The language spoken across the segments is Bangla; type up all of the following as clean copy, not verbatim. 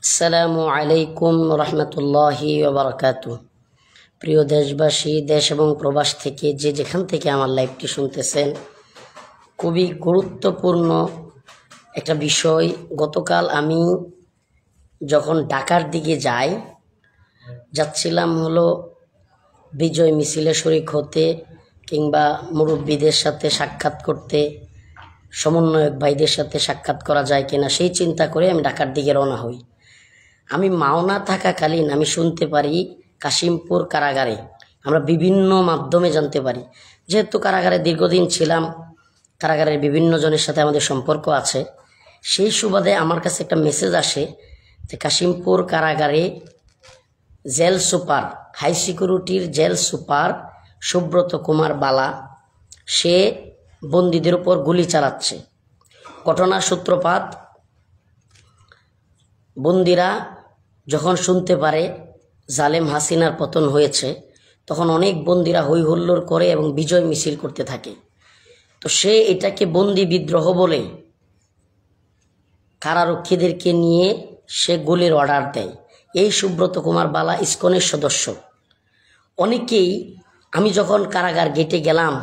আসসালামু আলাইকুম রহমতুল্লাহি ওয়া বারাকাতুহু। প্রিয় দেশবাসী, দেশ এবং প্রবাস থেকে যে যেখান থেকে আমার লাইভটি শুনতেছেন, খুবই গুরুত্বপূর্ণ একটা বিষয়। গতকাল আমি যখন ঢাকার দিকে যাচ্ছিলাম হলো বিজয় মিছিলে শরীক হতে কিংবা মুরব্বীদের সাথে সাক্ষাৎ করতে, সমন্বয়ক ভাইদের সাথে সাক্ষাৎ করা যায় কিনা সেই চিন্তা করে আমি ঢাকার দিকে রওনা হই। আমি মাওনা থাকাকালীন আমি শুনতে পারি কাশিমপুর কারাগারে, আমরা বিভিন্ন মাধ্যমে জানতে পারি, যেহেতু কারাগারে দীর্ঘদিন ছিলাম, কারাগারের বিভিন্ন জনের সাথে আমাদের সম্পর্ক আছে, সেই সুবাদে আমার কাছে একটা মেসেজ আসে যে কাশিমপুর কারাগারে জেল সুপার, হাই সিকিউরিটির জেল সুপার সুব্রত কুমার বালা সে বন্দীদের উপর গুলি চালাচ্ছে। ঘটনার সূত্রপাত, বন্দীরা যখন শুনতে পারে জালেম হাসিনার পতন হয়েছে, তখন অনেক বন্দীরা হই হুল্লোড় করে এবং বিজয় মিছিল করতে থাকে। তো সে এটাকে বন্দি বিদ্রোহ বলে কারারক্ষীদেরকে নিয়ে সে গুলির অর্ডার দেয়। এই সুব্রত কুমার বালা ইসকনের সদস্য। অনেকেই, আমি যখন কারাগার গেটে গেলাম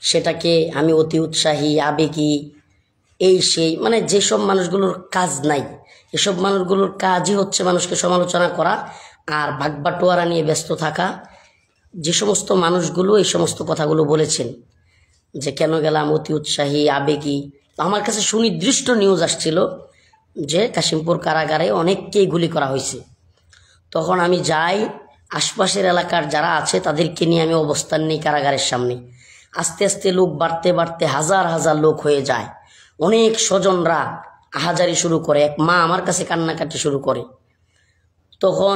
সেটাকে আমি অতি উৎসাহী, আবেগী, এই সেই, মানে যেসব মানুষগুলোর কাজ নাই, এসব মানুষগুলোর কাজই হচ্ছে মানুষকে সমালোচনা করা আর ভাগবাটোয়ারা নিয়ে ব্যস্ত থাকা। যে সমস্ত মানুষগুলো এই সমস্ত কথাগুলো বলেছেন যে কেন গেলাম অতি উৎসাহী, আবেগী, আমার কাছে সুনির্দিষ্ট নিউজ আসছিল যে কাশিমপুর কারাগারে অনেককেই গুলি করা হয়েছে। তখন আমি যাই, আশপাশের এলাকার যারা আছে তাদেরকে নিয়ে আমি অবস্থান নিই কারাগারের সামনে। আস্তে আস্তে লোক বাড়তে বাড়তে হাজার হাজার লোক হয়ে যায়। অনেক স্বজনরা আহাজারি শুরু করে, এক মা আমার কাছে কান্নাকাটি শুরু করে। তখন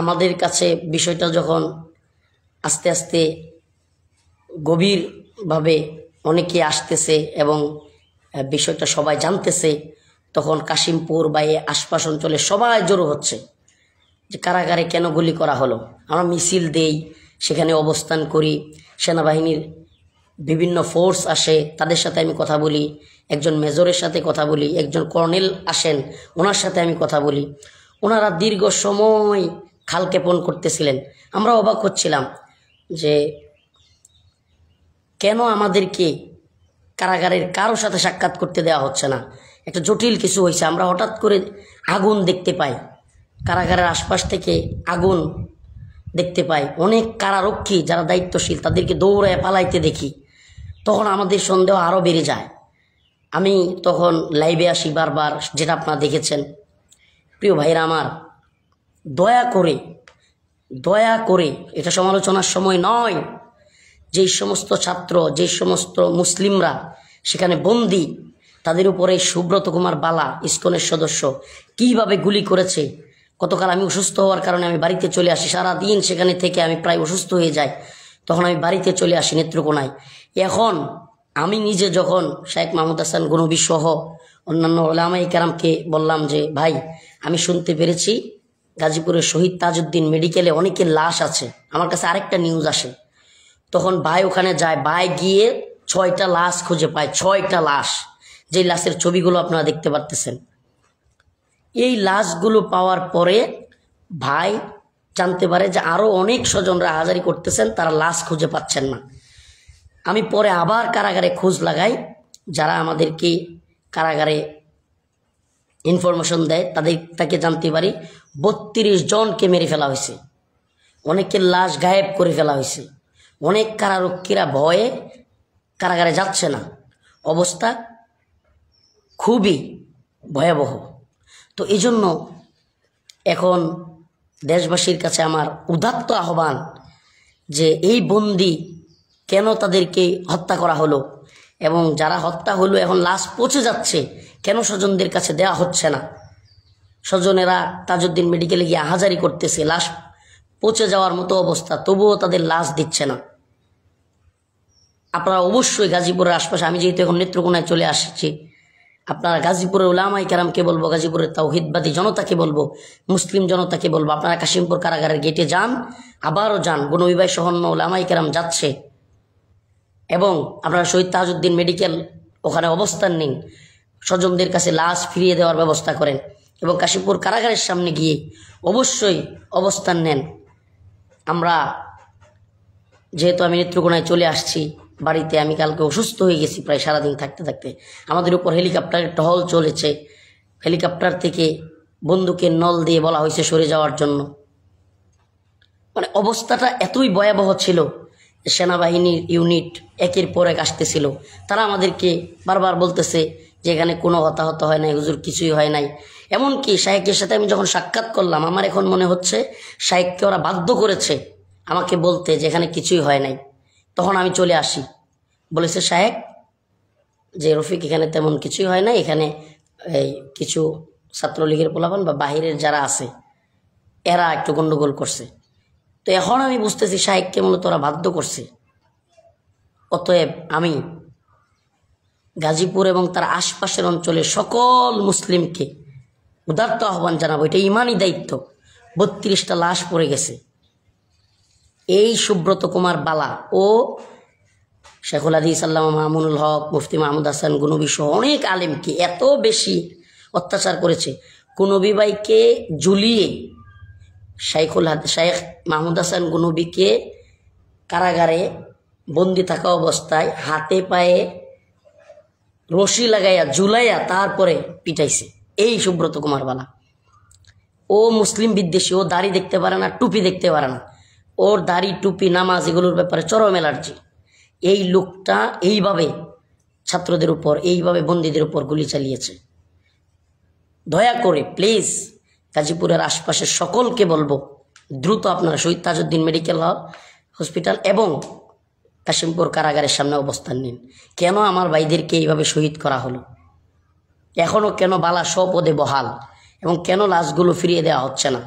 আমাদের কাছে বিষয়টা যখন আস্তে আস্তে গভীরভাবে অনেকে আসতেছে এবং বিষয়টা সবাই জানতেছে, তখন কাশিমপুর বা এই আশপাশ অঞ্চলে সবাই জড়ো হচ্ছে যে কারাগারে কেন গুলি করা হলো। আমরা মিছিল দেই, সেখানে অবস্থান করি, সেনাবাহিনীর বিভিন্ন ফোর্স আসে, তাদের সাথে আমি কথা বলি, একজন মেজরের সাথে কথা বলি, একজন কর্নেল আসেন, ওনার সাথে আমি কথা বলি। ওনারা দীর্ঘ সময় খালক্ষেপণ করতেছিলেন। আমরা অবাক হচ্ছিলাম যে কেন আমাদেরকে কারাগারের কারো সাথে সাক্ষাৎ করতে দেওয়া হচ্ছে না। একটা জটিল কিছু হয়েছে। আমরা হঠাৎ করে আগুন দেখতে পাই, কারাগারের আশপাশ থেকে আগুন দেখতে পাই, অনেক কারারক্ষী যারা দায়িত্বশীল তাদেরকে দৌড়ায় পালাইতে দেখি। তখন আমাদের সন্দেহ আরও বেড়ে যায়। আমি তখন লাইভে আসি বারবার, যেটা আপনারা দেখেছেন। প্রিয় ভাইরা আমার, দয়া করে এটা সমালোচনার সময় নয়। যেই সমস্ত ছাত্র, যেই সমস্ত মুসলিমরা সেখানে বন্দী, তাদের উপরে সুব্রত কুমার বালা ইসকনের সদস্য কিভাবে গুলি করেছে। গতকাল আমি অসুস্থ হওয়ার কারণে আমি বাড়িতে চলে আসি। সারাদিন সেখানে থেকে আমি প্রায় অসুস্থ হয়ে যাই। তখন আমি বাড়িতে চলে আসি নেত্রকোনায়। এখন আমি নিজে যখন শেখ মাহমুদ হাসান গনবী সহ অন্যান্য ওলামায়ে কেরামকে বললাম যে ভাই, আমি শুনতে পেরেছি গাজীপুরের শহীদ তাজউদ্দিন মেডিকেলে অনেকের লাশ আছে, আমার কাছে আরেকটা নিউজ আসে। তখন ভাই ওখানে যায়, ভাই গিয়ে 6টা লাশ খুঁজে পায়, 6টা লাশ, যেই লাশের ছবিগুলো আপনারা দেখতে পারতেছেন। এই লাশগুলো পাওয়ার পরে ভাই জানতে পারে যে আরও অনেক স্বজনরা হাজারি করতেছেন, তারা লাশ খুঁজে পাচ্ছেন না। আমি পরে আবার কারাগারে খোঁজ লাগাই, যারা আমাদেরকে কারাগারে ইনফরমেশন দেয় তাকে জানতে পারি 32 জনকে মেরে ফেলা হয়েছে, অনেকের লাশ গায়েব করে ফেলা হয়েছে। অনেক কারারক্ষীরা ভয়ে কারাগারে যাচ্ছে না, অবস্থা খুবই ভয়াবহ। তো এই জন্য এখন দেশবাসীর কাছে আমার উদাত্ত আহ্বান যে এই বন্দি কেন তাদেরকে হত্যা করা হলো, এবং যারা হত্যা হলো এখন লাশ পচে যাচ্ছে, কেন স্বজনদের কাছে দেওয়া হচ্ছে না। স্বজনেরা তাজউদ্দিন মেডিকেলে গিয়ে আহাজারি করতেছে, লাশ পচে যাওয়ার মতো অবস্থা, তবুও তাদের লাশ দিচ্ছে না। আপনারা অবশ্যই গাজীপুরের আশপাশে, আমি যেহেতু এখন নেত্রকোনায় চলে আসছি, আপনারা গাজীপুরের উলামায়ে কেরামকে বলবো, গাজীপুরের তাওহীদবাদী জনতাকে বলবো, মুসলিম জনতাকে বলবো, আপনারা কাশিমপুর কারাগারের গেটে যান, আবারও যান, গনবী ভাই সহ উলামায়ে কেরাম যাচ্ছে, এবং আপনারা শহীদ তাজউদ্দিন মেডিকেল ওখানে অবস্থান নিন, স্বজনদের কাছে লাশ ফিরিয়ে দেওয়ার ব্যবস্থা করেন। এবং কাশীপুর কারাগারের সামনে গিয়ে অবশ্যই অবস্থান নেন। আমরা যেহেতু আমি নেত্রকোনায় চলে আসছি বাড়িতে, আমি কালকে অসুস্থ হয়ে গেছি প্রায় সারাদিন থাকতে থাকতে। আমাদের উপর হেলিকপ্টারের টহল চলেছে, হেলিকপ্টার থেকে বন্দুকের নল দিয়ে বলা হয়েছে সরে যাওয়ার জন্য। মানে অবস্থাটা এতই ভয়াবহ ছিল, সেনাবাহিনীর ইউনিট একের পর এক আসতেছিল। তারা আমাদেরকে বারবার বলতেছে যে এখানে কোনো হতাহত হয় নাই, হুজুর কিছুই হয় নাই। এমনকি শায়েকের সাথে আমি যখন সাক্ষাৎ করলাম, আমার এখন মনে হচ্ছে শায়েককে ওরা বাধ্য করেছে আমাকে বলতে যে এখানে কিছুই হয় নাই। তখন আমি চলে আসি, বলেছে শায়েক যে রফিক এখানে তেমন কিছুই হয় না, এখানে এই কিছু ছাত্রলীগের পোলাপান বা বাহিরের যারা আছে এরা একটু গন্ডগোল করছে। তো এখন আমি বুঝতেছি শায়েককে মূলত ওরা বাধ্য করছে। অতএব আমি গাজীপুর এবং তার আশপাশের অঞ্চলের সকল মুসলিমকে উদারত আহ্বান জানাবো, এটা ইমানি দায়িত্ব। 32টা লাশ পড়ে গেছে। এই সুব্রত কুমার বালা ও শেখুল হাদিস আল্লামা মামুনুল হক, মুফতি মাহমুদ হাসান গুনবী সহ অনেক আলেমকে এত বেশি অত্যাচার করেছে। গুনবী ভাইকে ঝুলিয়ে শেখ মাহমুদ হাসান গুনবীকে কারাগারে বন্দি থাকা অবস্থায় হাতে পায়ে রশি লাগাইয়া ঝুলাইয়া তারপরে পিটাইছে এই সুব্রত কুমার বালা। ও মুসলিম বিদ্বেষী, ও দাড়ি দেখতে পারে না, টুপি দেখতে পারে না, ওর দাড়ি টুপি নামাজ এগুলোর ব্যাপারে চরম অ্যালার্জি। এই লোকটা এইভাবে ছাত্রদের উপর, এইভাবে বন্দীদের উপর গুলি চালিয়েছে। দয়া করে প্লিজ গাজীপুরের আশপাশের সকলকে বলবো, দ্রুত আপনারা শহীদ তাজউদ্দিন মেডিকেল হসপিটাল এবং কাশিমপুর কারাগারের সামনে অবস্থান নিন। কেন আমার ভাইদেরকে এইভাবে শহীদ করা হলো, এখনও কেন বালা স্বপদে বহাল, এবং কেন লাশগুলো ফিরিয়ে দেওয়া হচ্ছে না?